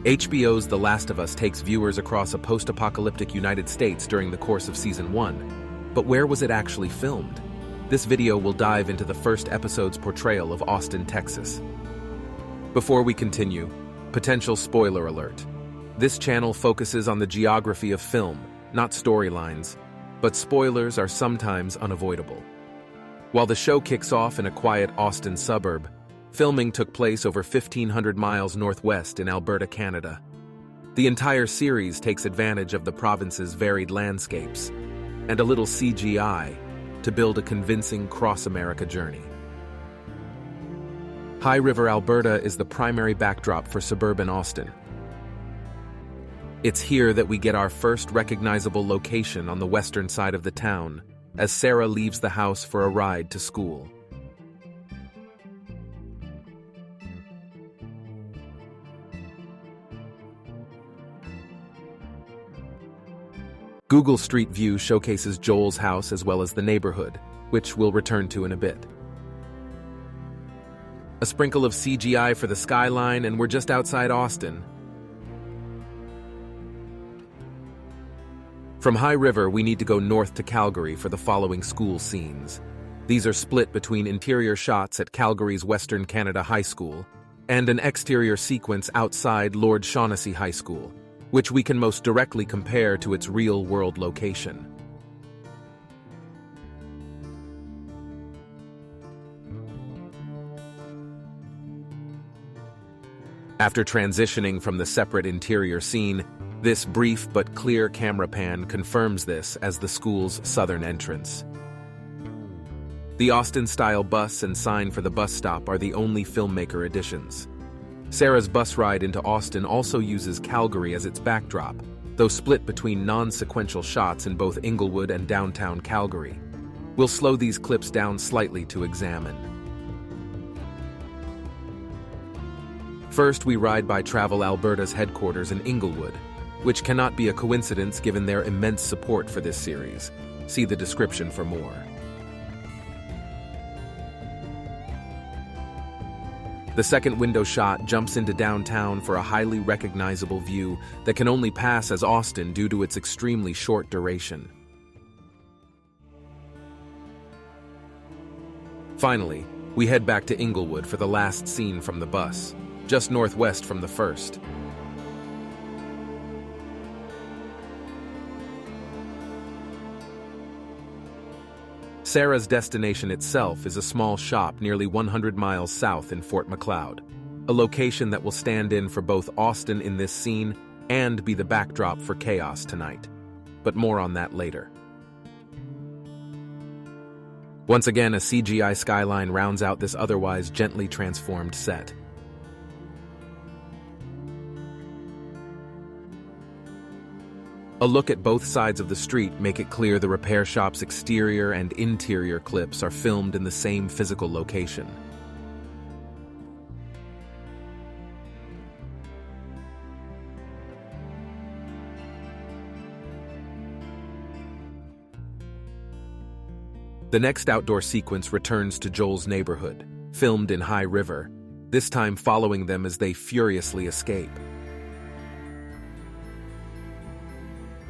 HBO's The Last of Us takes viewers across a post-apocalyptic United States during the course of Season 1. But where was it actually filmed? This video will dive into the first episode's portrayal of Austin, Texas. Before we continue, potential spoiler alert. This channel focuses on the geography of film, not storylines, but spoilers are sometimes unavoidable. While the show kicks off in a quiet Austin suburb, filming took place over 1,500 miles northwest in Alberta, Canada. The entire series takes advantage of the province's varied landscapes and a little CGI to build a convincing cross-America journey. High River, Alberta is the primary backdrop for suburban Austin. It's here that we get our first recognizable location on the western side of the town, as Sarah leaves the house for a ride to school. Google Street View showcases Joel's house as well as the neighborhood, which we'll return to in a bit. A sprinkle of CGI for the skyline, and we're just outside Austin. From High River, we need to go north to Calgary for the following school scenes. These are split between interior shots at Calgary's Western Canada High School and an exterior sequence outside Lord Shaughnessy High School, which we can most directly compare to its real-world location. After transitioning from the separate interior scene, this brief but clear camera pan confirms this as the school's southern entrance. The Austin-style bus and sign for the bus stop are the only filmmaker additions. Sarah's bus ride into Austin also uses Calgary as its backdrop, though split between non-sequential shots in both Inglewood and downtown Calgary. We'll slow these clips down slightly to examine. First, we ride by Travel Alberta's headquarters in Inglewood, which cannot be a coincidence given their immense support for this series. See the description for more. The second window shot jumps into downtown for a highly recognizable view that can only pass as Austin due to its extremely short duration. Finally, we head back to Inglewood for the last scene from the bus, just northwest from the first. Sarah's destination itself is a small shop nearly 100 miles south in Fort Macleod, a location that will stand in for both Austin in this scene and be the backdrop for chaos tonight. But more on that later. Once again, a CGI skyline rounds out this otherwise gently transformed set. A look at both sides of the street make it clear the repair shop's exterior and interior clips are filmed in the same physical location. The next outdoor sequence returns to Joel's neighborhood, filmed in High River, this time following them as they furiously escape.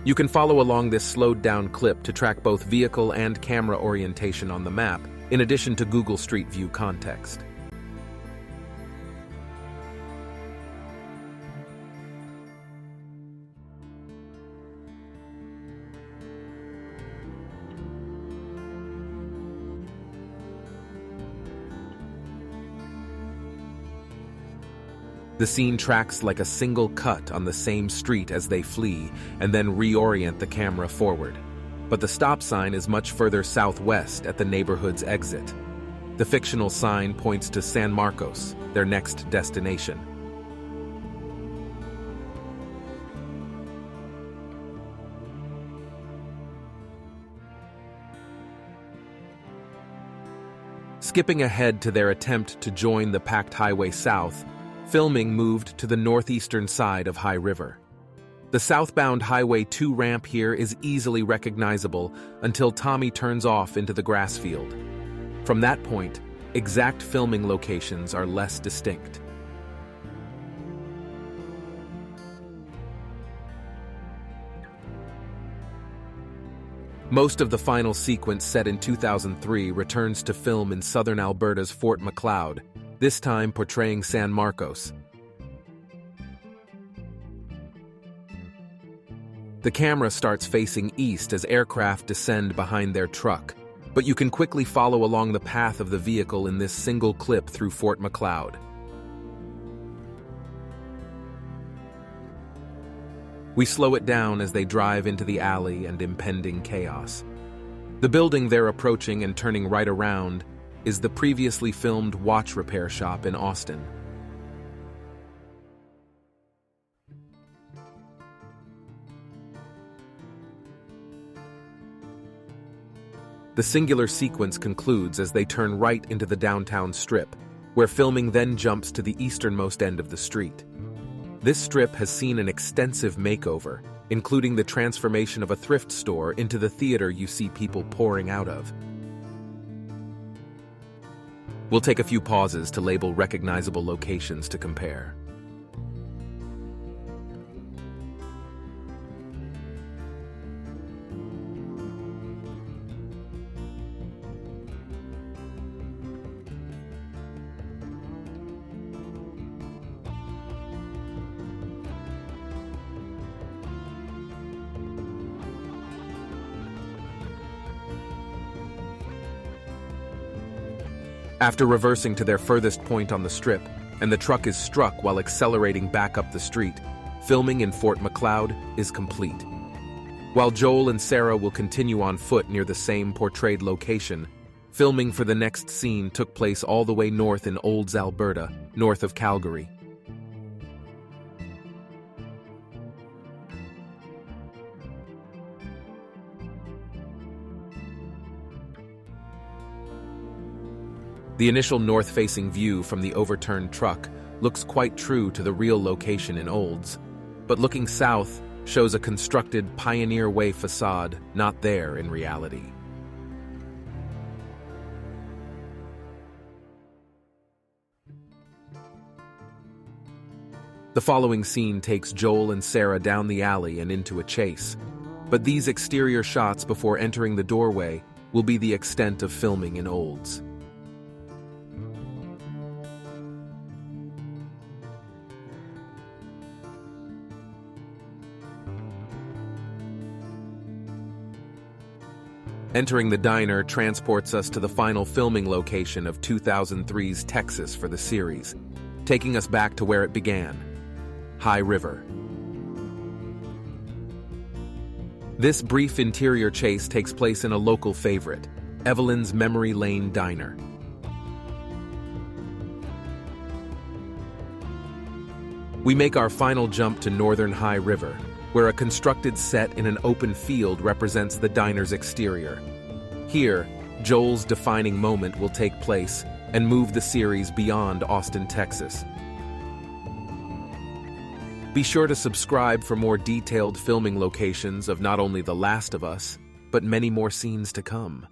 You can follow along this slowed-down clip to track both vehicle and camera orientation on the map, in addition to Google Street View context. The scene tracks like a single cut on the same street as they flee and then reorient the camera forward. But the stop sign is much further southwest at the neighborhood's exit. The fictional sign points to San Marcos, their next destination. Skipping ahead to their attempt to join the packed highway south, filming moved to the northeastern side of High River. The southbound Highway 2 ramp here is easily recognizable until Tommy turns off into the grass field. From that point, exact filming locations are less distinct. Most of the final sequence set in 2003 returns to film in southern Alberta's Fort Macleod, this time portraying San Marcos. The camera starts facing east as aircraft descend behind their truck, but you can quickly follow along the path of the vehicle in this single clip through Fort Macleod. We slow it down as they drive into the alley and impending chaos. The building they're approaching and turning right around is the previously filmed watch repair shop in Austin. The singular sequence concludes as they turn right into the downtown strip, where filming then jumps to the easternmost end of the street. This strip has seen an extensive makeover, including the transformation of a thrift store into the theater you see people pouring out of. We'll take a few pauses to label recognizable locations to compare. After reversing to their furthest point on the strip, and the truck is struck while accelerating back up the street, filming in Fort Macleod is complete. While Joel and Sarah will continue on foot near the same portrayed location, filming for the next scene took place all the way north in Olds, Alberta, north of Calgary. The initial north-facing view from the overturned truck looks quite true to the real location in Olds, but looking south shows a constructed Pioneer Way facade not there in reality. The following scene takes Joel and Sarah down the alley and into a chase, but these exterior shots before entering the doorway will be the extent of filming in Olds. Entering the diner transports us to the final filming location of 2003's Texas for the series, taking us back to where it began, High River. This brief interior chase takes place in a local favorite, Evelyn's Memory Lane Diner. We make our final jump to northern High River, where a constructed set in an open field represents the diner's exterior. Here, Joel's defining moment will take place and move the series beyond Austin, Texas. Be sure to subscribe for more detailed filming locations of not only The Last of Us, but many more scenes to come.